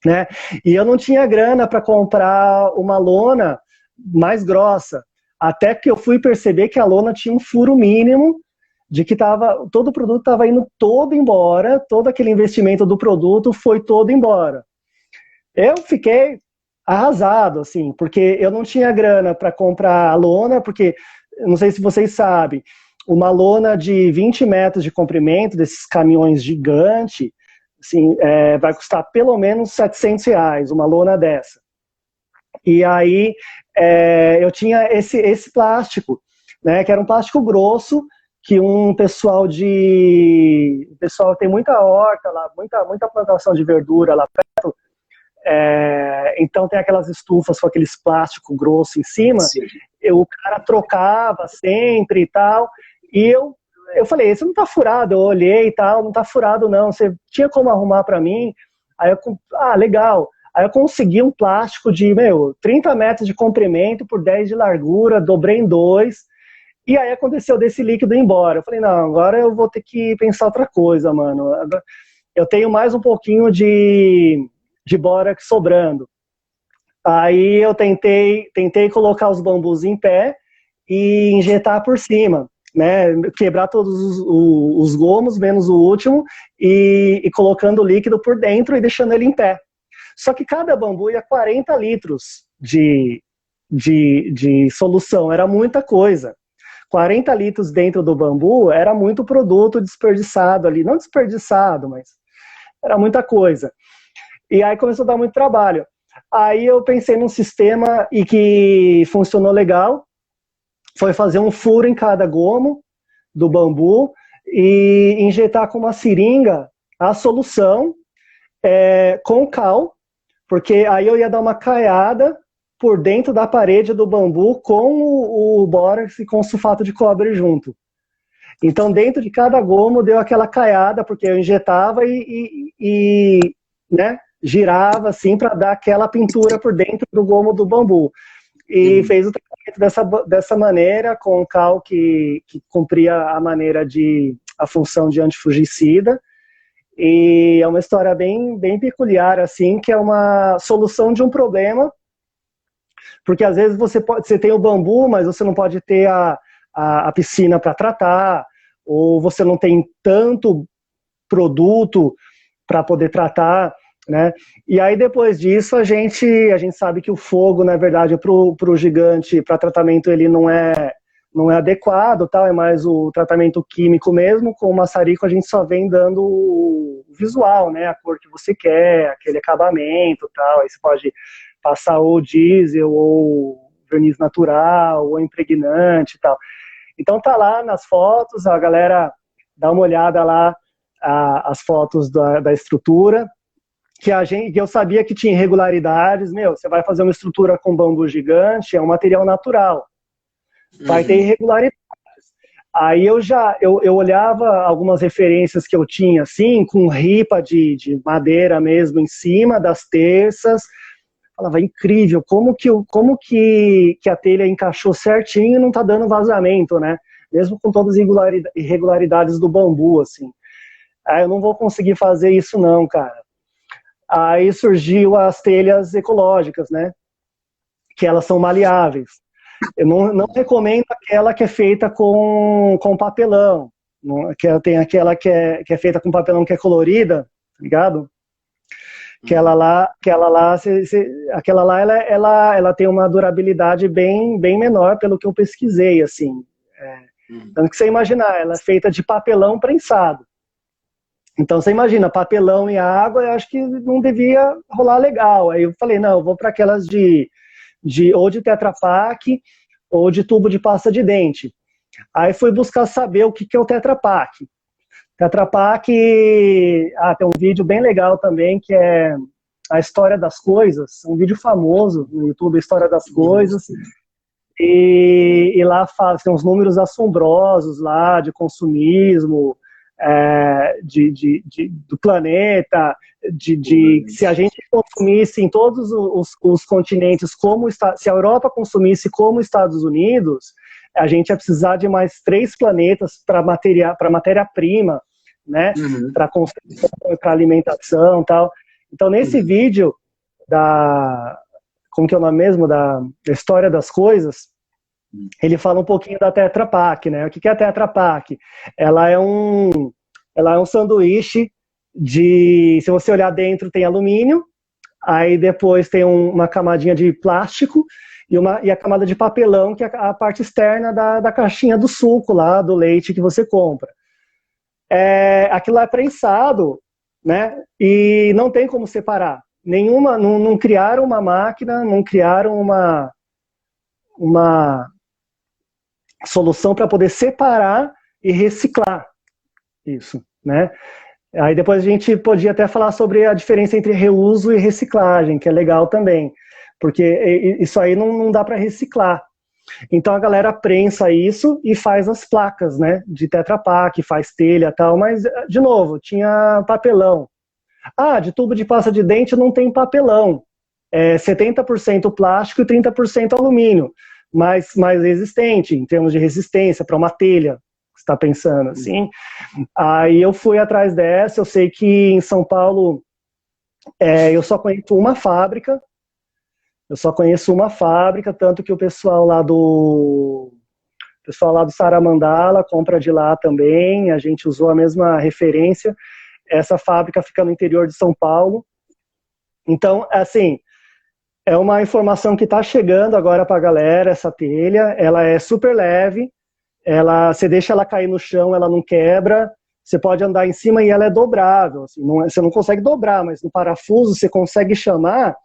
né? E eu não tinha grana para comprar uma lona mais grossa, até que eu fui perceber que a lona tinha um furo mínimo, de que todo o produto estava indo todo embora, todo aquele investimento do produto foi todo embora. Eu fiquei arrasado, assim, porque eu não tinha grana para comprar a lona, porque, não sei se vocês sabem, uma lona de 20 metros de comprimento, desses caminhões gigantes, assim, vai custar pelo menos R$700, uma lona dessa. E aí eu tinha esse plástico, né, que era um plástico grosso, que o pessoal tem muita horta lá, muita plantação de verdura lá perto, Então tem aquelas estufas com aqueles plástico grosso em cima, o cara trocava sempre e tal, e eu falei, esse não tá furado, eu olhei e tal, não tá furado não, você tinha como arrumar para mim? Aí legal. Aí eu consegui um plástico de, 30 metros de comprimento por 10 de largura, dobrei em 2, e aí aconteceu desse líquido ir embora. Eu falei, não, agora eu vou ter que pensar outra coisa, mano. Eu tenho mais um pouquinho de bórax sobrando. Aí eu tentei colocar os bambus em pé e injetar por cima, né? Quebrar todos os gomos, menos o último, e colocando o líquido por dentro e deixando ele em pé. Só que cada bambu ia 40 litros de solução, era muita coisa. 40 litros dentro do bambu era muito produto desperdiçado ali. Não desperdiçado, mas era muita coisa. E aí começou a dar muito trabalho. Aí eu pensei num sistema e que funcionou legal, foi fazer um furo em cada gomo do bambu e injetar com uma seringa a solução com cal, porque aí eu ia dar uma caiada por dentro da parede do bambu com o bórax e com o sulfato de cobre junto. Então dentro de cada gomo deu aquela caiada, porque eu injetava né, girava assim para dar aquela pintura por dentro do gomo do bambu. E fez o tratamento dessa maneira, com cal que cumpria a função de antifugicida. E é uma história bem, bem peculiar, assim, que é uma solução de um problema, porque às vezes você tem o bambu, mas você não pode ter a piscina para tratar, ou você não tem tanto produto para poder tratar, né? E aí depois disso a gente sabe que o fogo, na verdade, para o gigante, para tratamento, ele não é adequado, tal, é mais o tratamento químico mesmo. Com o maçarico a gente só vem dando o visual, né, a cor que você quer, aquele acabamento, tal. Aí você pode passar ou diesel, ou verniz natural, ou impregnante e tal. Então tá lá nas fotos, a galera dá uma olhada lá, as fotos da estrutura, que eu sabia que tinha irregularidades. Você vai fazer uma estrutura com bambu gigante, é um material natural, vai ter irregularidades. Aí eu olhava algumas referências que eu tinha, assim, com ripa de madeira mesmo em cima das terças, falava, incrível, como que a telha encaixou certinho e não tá dando vazamento, né? Mesmo com todas as irregularidades do bambu, assim. Aí eu não vou conseguir fazer isso não, cara. Aí surgiu as telhas ecológicas, né? Que elas são maleáveis. Eu não recomendo aquela que é feita com papelão. Tem aquela que é feita com papelão que é colorida, tá ligado? Aquela lá ela tem uma durabilidade bem, bem menor, pelo que eu pesquisei, assim. Tanto que você imaginar, ela é feita de papelão prensado. Então você imagina, papelão e água, eu acho que não devia rolar legal. Aí eu falei, não, eu vou para aquelas ou de Tetra Pak ou de tubo de pasta de dente. Aí fui buscar saber o que é o Tetra Pak. Tetra Pak, tem um vídeo bem legal também, que é a história das coisas, um vídeo famoso no YouTube, a história das coisas, e lá tem uns números assombrosos lá de consumismo, do planeta, se a gente consumisse em todos os continentes, se a Europa consumisse como os Estados Unidos, a gente ia precisar de mais 3 planetas para matéria-prima, né? Para construção, para alimentação e tal. Então, nesse vídeo como que é o nome mesmo? Da história das coisas, ele fala um pouquinho da Tetra Pak, né? O que é a Tetra Pak? Ela é um sanduíche se você olhar dentro tem alumínio, aí depois tem uma camadinha de plástico e a camada de papelão, que é a parte externa da caixinha do suco lá, do leite que você compra. Aquilo é prensado, né? E não tem como separar. Não criaram uma máquina, não criaram uma solução para poder separar e reciclar isso, né? Aí depois a gente podia até falar sobre a diferença entre reuso e reciclagem, que é legal também, porque isso aí não dá para reciclar. Então a galera prensa isso e faz as placas, né, de Tetra Pak, faz telha e tal, mas, de novo, tinha papelão. Ah, de tubo de pasta de dente não tem papelão. É 70% plástico e 30% alumínio, mas mais resistente, em termos de resistência, para uma telha, você está pensando assim. Aí eu fui atrás dessa, eu sei que em São Paulo eu só conheço uma fábrica, tanto que o pessoal lá do Saramandala compra de lá também, a gente usou a mesma referência. Essa fábrica fica no interior de São Paulo. Então, assim, é uma informação que está chegando agora para a galera, essa telha. Ela é super leve, você deixa ela cair no chão, ela não quebra. Você pode andar em cima e ela é dobrável. Assim, você não consegue dobrar, mas no parafuso você consegue chamar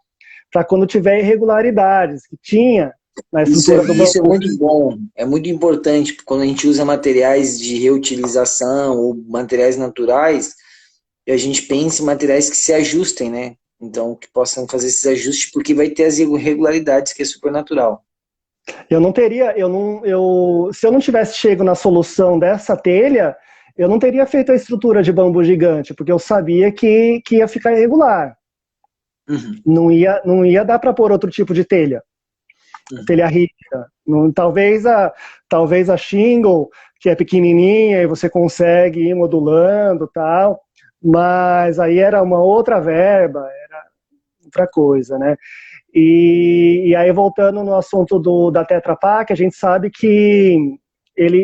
para quando tiver irregularidades, que tinha na estrutura do bambu. Isso é muito bom, é muito importante quando a gente usa materiais de reutilização ou materiais naturais, e a gente pensa em materiais que se ajustem, né? Então, que possam fazer esses ajustes, porque vai ter as irregularidades, que é super natural. Se eu não tivesse chego na solução dessa telha, eu não teria feito a estrutura de bambu gigante, porque eu sabia que ia ficar irregular. Uhum. Não ia dar para pôr outro tipo de telha. Telha rígida. Talvez a shingle, que é pequenininha e você consegue ir modulando, tal, mas aí era uma outra verba, era outra coisa, né? E aí, voltando no assunto da Tetra Pak, a gente sabe que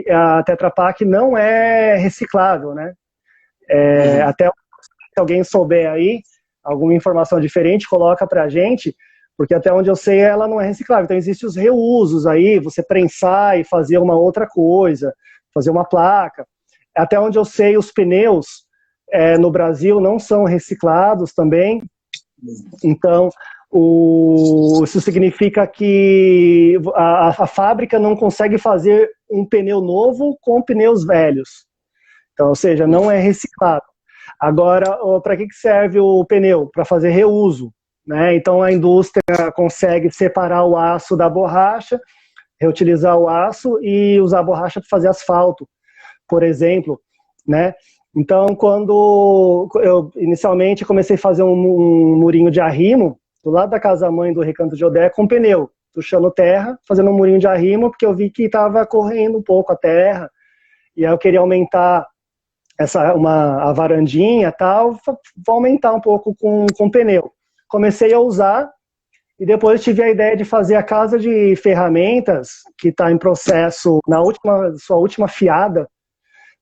a Tetra Pak não é reciclável, né? Até se alguém souber aí alguma informação diferente, coloca pra gente, porque até onde eu sei ela não é reciclável. Então existem os reusos aí, você prensar e fazer uma outra coisa, fazer uma placa. Até onde eu sei, os pneus no Brasil não são reciclados também. Então, isso significa que a fábrica não consegue fazer um pneu novo com pneus velhos. Então, ou seja, não é reciclado. Agora, para que serve o pneu? Para fazer reuso, né? Então, a indústria consegue separar o aço da borracha, reutilizar o aço e usar a borracha para fazer asfalto, por exemplo, né? Então, quando eu inicialmente comecei a fazer um murinho de arrimo, do lado da casa-mãe do Recanto de Odé, com pneu, puxando terra, fazendo um murinho de arrimo, porque eu vi que estava correndo um pouco a terra, e aí eu queria aumentar a varandinha e tal, vou aumentar um pouco com pneu. Comecei a usar, e depois tive a ideia de fazer a casa de ferramentas, que está em processo, sua última fiada.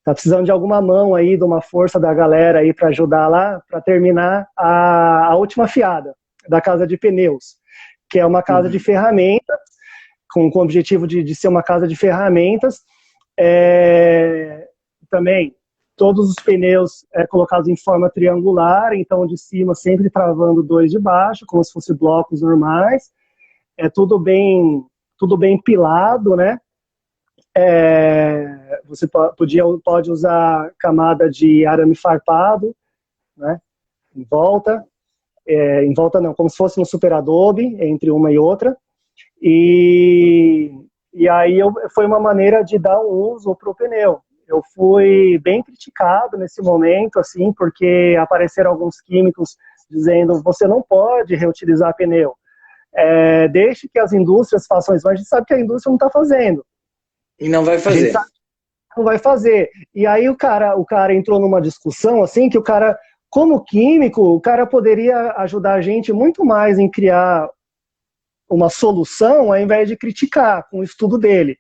Tá precisando de alguma mão aí, de uma força da galera aí para ajudar lá, para terminar a última fiada da casa de pneus, que é uma casa de ferramentas, com o objetivo de ser uma casa de ferramentas. Também, todos os pneus colocados em forma triangular, então de cima sempre travando dois de baixo, como se fossem blocos normais. É tudo bem pilado, né? Você pode usar camada de arame farpado, né, em volta não, como se fosse um super adobe entre uma e outra, e aí foi uma maneira de dar um uso para o pneu. Eu fui bem criticado nesse momento, assim, porque apareceram alguns químicos dizendo: você não pode reutilizar pneu, deixe que as indústrias façam isso. Mas a gente sabe que a indústria não está fazendo. E não vai fazer. Não vai fazer. E aí o cara entrou numa discussão assim, que o cara, como químico, o cara poderia ajudar a gente muito mais em criar uma solução ao invés de criticar com o estudo dele.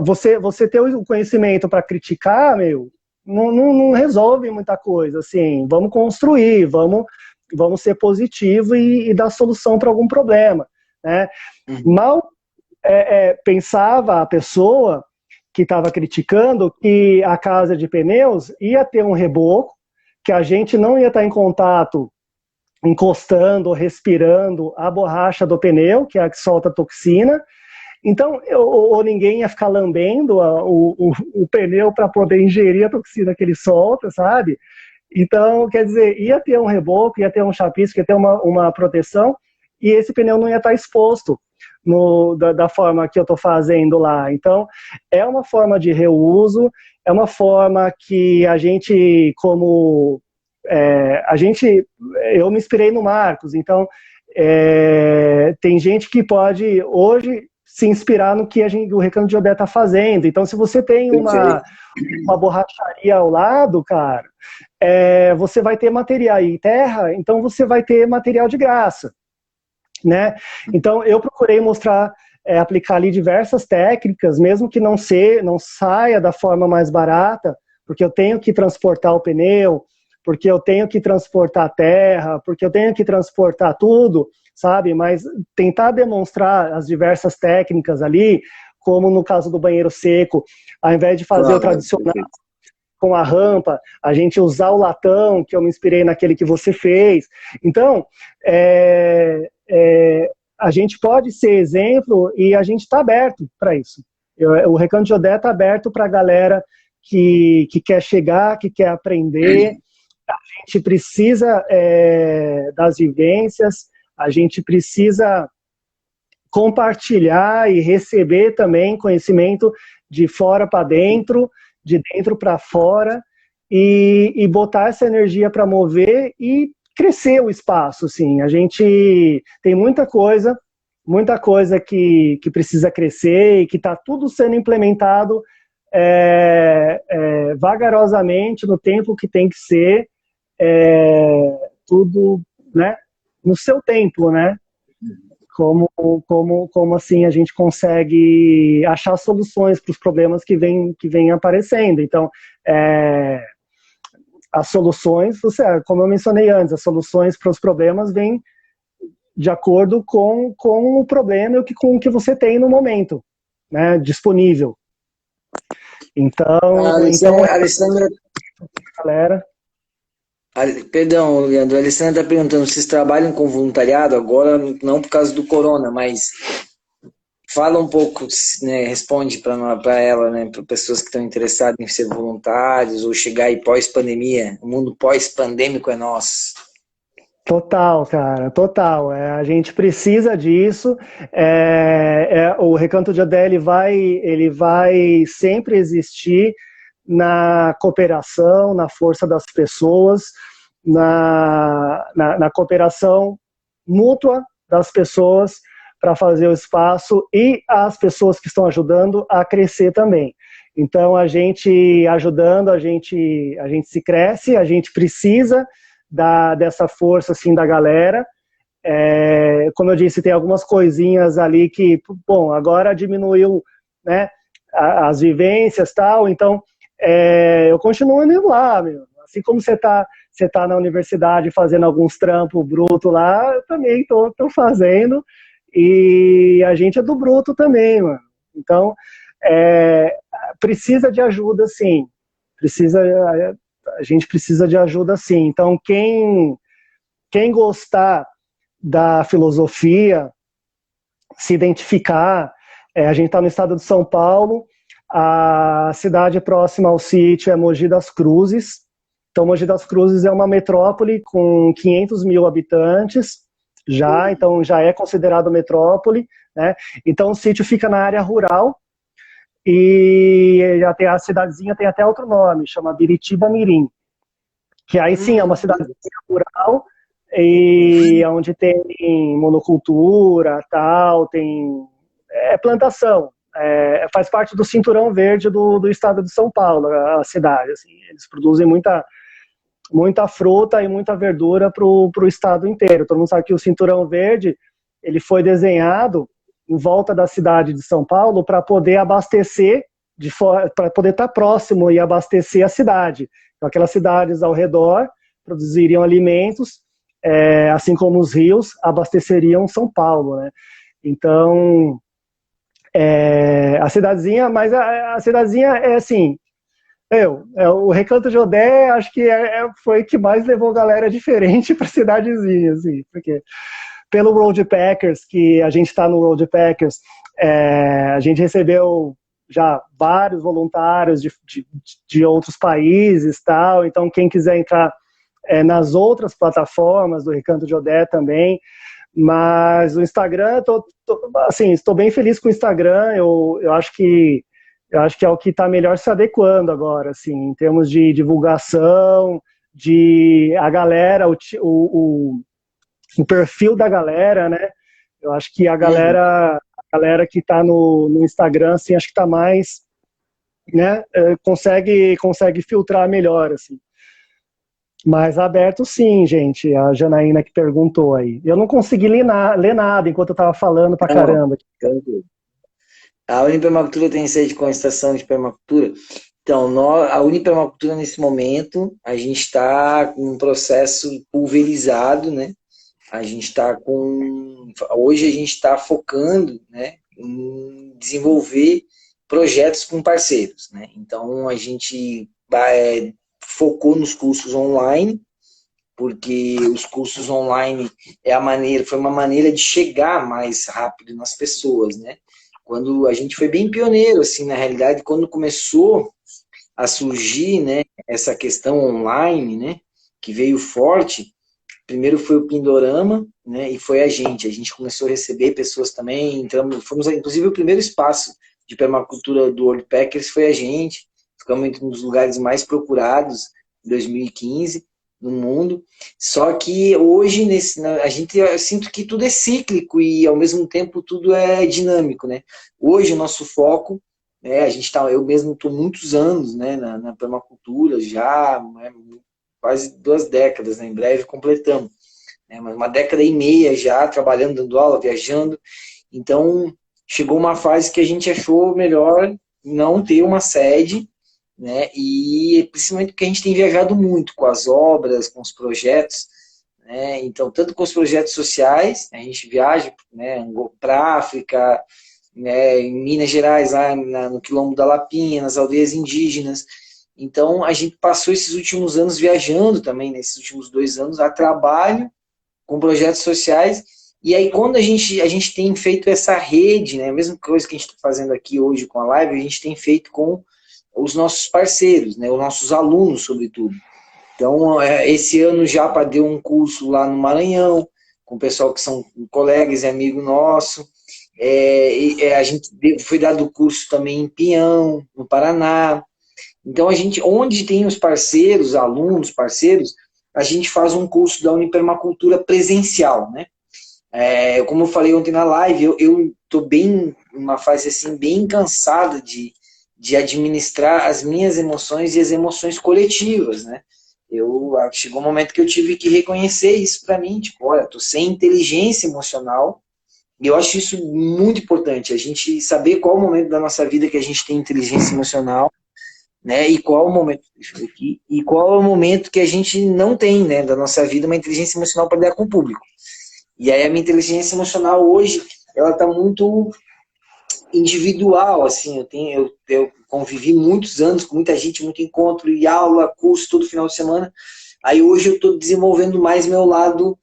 Você ter o conhecimento para criticar, não resolve muita coisa. Assim, vamos construir, vamos ser positivo e dar solução para algum problema, né? Mal pensava a pessoa que estava criticando que a casa de pneus ia ter um reboco, que a gente não ia estar em contato, encostando, respirando a borracha do pneu, que é a que solta toxina. Então, ou ninguém ia ficar lambendo o pneu para poder ingerir a toxina que ele solta, sabe? Então, quer dizer, ia ter um reboco, ia ter um chapisco, ia ter uma proteção, e esse pneu não ia estar exposto da forma que eu estou fazendo lá. Então, é uma forma de reuso, é uma forma que a gente, eu me inspirei no Marcos, então tem gente que pode hoje se inspirar no que o Recanto de Odé está fazendo. Então, se você tem uma borracharia ao lado, cara, você vai ter material e terra, então você vai ter material de graça, né? Então, eu procurei mostrar, aplicar ali diversas técnicas, mesmo que não saia da forma mais barata, porque eu tenho que transportar o pneu, porque eu tenho que transportar a terra, porque eu tenho que transportar tudo, sabe? Mas tentar demonstrar as diversas técnicas ali, como no caso do banheiro seco, ao invés de fazer o tradicional com a rampa, a gente usar o latão, que eu me inspirei naquele que você fez. Então, a gente pode ser exemplo e a gente está aberto para isso. O Recanto de Odé está aberto para a galera que quer chegar, que quer aprender. A gente precisa das vivências, a gente precisa compartilhar e receber também conhecimento de fora para dentro, de dentro para fora, e botar essa energia para mover e crescer o espaço. Assim. A gente tem muita coisa que precisa crescer e que está tudo sendo implementado vagarosamente, no tempo que tem que ser, tudo, né, no seu tempo, né? Como assim a gente consegue achar soluções para os problemas que vêm aparecendo. Então, as soluções, como eu mencionei antes, as soluções para os problemas vêm de acordo com o problema e com o que você tem no momento, né, disponível. Então, Alessandra, galera. Perdão, Leandro, a Alessandra está perguntando, vocês trabalham com voluntariado agora, não por causa do corona, mas fala um pouco, né, responde para ela, né, para pessoas que estão interessadas em ser voluntários ou chegar aí pós-pandemia, o mundo pós-pandêmico é nosso. Total, cara, total. A gente precisa disso. O Recanto de Odé ele vai sempre existir na cooperação, na força das pessoas, na cooperação mútua das pessoas para fazer o espaço e as pessoas que estão ajudando a crescer também. Então, a gente ajudando, a gente se cresce, a gente precisa dessa força assim, da galera. Como eu disse, tem algumas coisinhas ali que, bom, agora diminuiu, né, as vivências e tal, então eu continuo indo lá, meu. Assim como você tá na universidade fazendo alguns trampos bruto lá, eu também tô fazendo, e a gente é do bruto também, mano. Então, precisa de ajuda, sim. A gente precisa de ajuda, sim. Então, quem gostar da filosofia, se identificar, a gente está no estado de São Paulo, a cidade próxima ao sítio é Mogi das Cruzes. Então, Mogi das Cruzes é uma metrópole com 500 mil habitantes, então já é considerado metrópole, né? Então, o sítio fica na área rural, e a cidadezinha tem até outro nome, chama Biritiba Mirim, que aí sim é uma cidadezinha rural, e onde tem monocultura, tal, tem plantação, faz parte do cinturão verde do estado de São Paulo, a cidade, assim, eles produzem muita fruta e muita verdura para o estado inteiro. Todo mundo sabe que o cinturão verde ele foi desenhado em volta da cidade de São Paulo para poder abastecer, para poder estar próximo e abastecer a cidade. Então, aquelas cidades ao redor produziriam alimentos, assim como os rios abasteceriam São Paulo, né? Então, a cidadezinha, mas a cidadezinha é assim, o Recanto de Odé acho que foi o que mais levou galera diferente para a cidadezinha, assim, porque pelo Road Packers, que a gente está no Road Packers, a gente recebeu já vários voluntários de outros países, tal. Então, quem quiser entrar nas outras plataformas do Recanto de Odé também, mas o Instagram, assim, estou bem feliz com o Instagram, eu acho que é o que está melhor se adequando agora, assim, em termos de divulgação, de a galera, o perfil da galera, né? Eu acho que a Uhum. galera que está no Instagram, assim, acho que está mais, né? Consegue filtrar melhor, assim. Mas aberto sim, gente. A Janaína que perguntou aí. Eu não consegui ler nada enquanto eu estava falando pra Não, caramba. tranquilo. A Unipermacultura tem sede com a estação de permacultura. Então, a Unipermacultura, nesse momento, a gente está com um processo pulverizado, né? A gente está com. Hoje a gente está focando, né, em desenvolver projetos com parceiros, né? Então, a gente focou nos cursos online, porque os cursos online foi uma maneira de chegar mais rápido nas pessoas, né? Quando a gente foi bem pioneiro, assim, na realidade, quando começou a surgir, né, essa questão online, né, que veio forte, primeiro foi o Pindorama, né, e foi a gente começou a receber pessoas também, fomos, inclusive, o primeiro espaço de permacultura do Woodpeckers foi a gente, ficamos entre um dos lugares mais procurados em 2015 no mundo, só que hoje, eu sinto que tudo é cíclico e, ao mesmo tempo, tudo é dinâmico, né? Hoje, o nosso foco, eu mesmo estou muitos anos, né, na permacultura já, né, quase 2 décadas, né? Em breve completamos, né? Uma década e meia já trabalhando, dando aula, viajando. Então, chegou uma fase que a gente achou melhor não ter uma sede, né? E principalmente porque a gente tem viajado muito com as obras, com os projetos, né? Então, tanto com os projetos sociais, a gente viaja, né, para a África, né, em Minas Gerais, lá no Quilombo da Lapinha, nas aldeias indígenas. Então, a gente passou esses últimos anos viajando também, nesses últimos 2 anos, a trabalho com projetos sociais. E aí, quando a gente tem feito essa rede, né, a mesma coisa que a gente está fazendo aqui hoje com a live, a gente tem feito com os nossos parceiros, né, os nossos alunos, sobretudo. Então, esse ano o Japa deu um curso lá no Maranhão, com o pessoal que são colegas e amigo nosso. A gente foi dado curso também em Pião, no Paraná. Então, onde tem os parceiros, alunos, parceiros, a gente faz um curso da Unipermacultura presencial, né? Como eu falei ontem na live, eu estou bem, numa fase assim, bem cansada de administrar as minhas emoções e as emoções coletivas, né? Chegou um momento que eu tive que reconhecer isso para mim, tipo, olha, tô sem inteligência emocional, e eu acho isso muito importante, a gente saber qual o momento da nossa vida que a gente tem inteligência emocional, né? E qual o momento, deixa eu ver aqui, e qual é o momento que a gente não tem, né, da nossa vida uma inteligência emocional para lidar com o público. E aí a minha inteligência emocional hoje, ela está muito individual, assim, eu convivi muitos anos com muita gente, muito encontro e aula, curso todo final de semana. Aí hoje eu estou desenvolvendo mais meu lado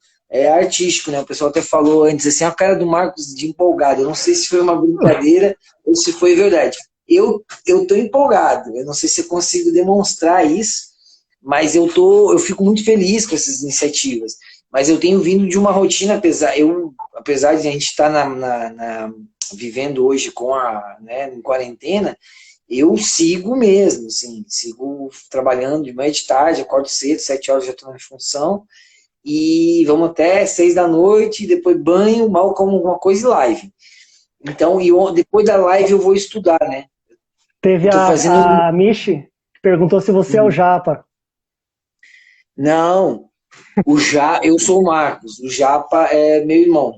artístico, né? O pessoal até falou antes assim, a cara do Marcos de empolgado. Eu não sei se foi uma brincadeira ou se foi verdade. Eu estou empolgado. Eu não sei se eu consigo demonstrar isso, mas eu fico muito feliz com essas iniciativas. Mas eu tenho vindo de uma rotina, apesar de a gente estar vivendo hoje em quarentena, eu sigo mesmo, assim, sigo trabalhando de manhã e de tarde, acordo cedo, 7 horas já estou na função, e vamos até 6 da noite, depois banho, mal como alguma coisa e live. Então, depois da live eu vou estudar, né? Teve Estou fazendo. a Michi, que perguntou se você é o Japa. Não, eu sou o Marcos, o Japa é meu irmão.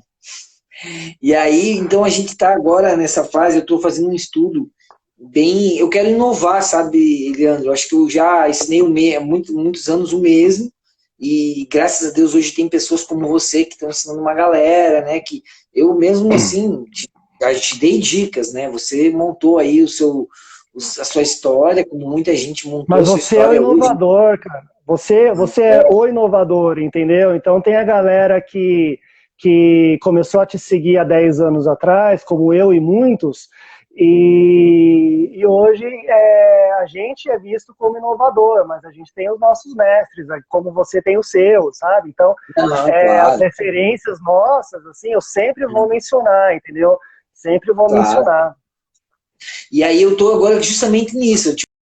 E aí, então a gente está agora nessa fase, eu estou fazendo um estudo bem. Eu quero inovar, sabe, Leandro? Eu acho que eu já ensinei há muitos anos o mesmo, e graças a Deus hoje tem pessoas como você que estão ensinando uma galera, né? Que eu mesmo assim já te dei dicas, né? Você montou aí a sua história, como muita gente montou a Mas sua você é o história hoje. inovador, cara. Você é o inovador, entendeu? Então tem a galera que começou a te seguir há 10 anos atrás, como eu e muitos, E hoje a gente é visto como inovador, mas a gente tem os nossos mestres, como você tem o seu, sabe? Então, as claro, referências nossas, assim, eu sempre vou mencionar, entendeu? Sempre vou claro. mencionar. E aí eu tô agora justamente nisso.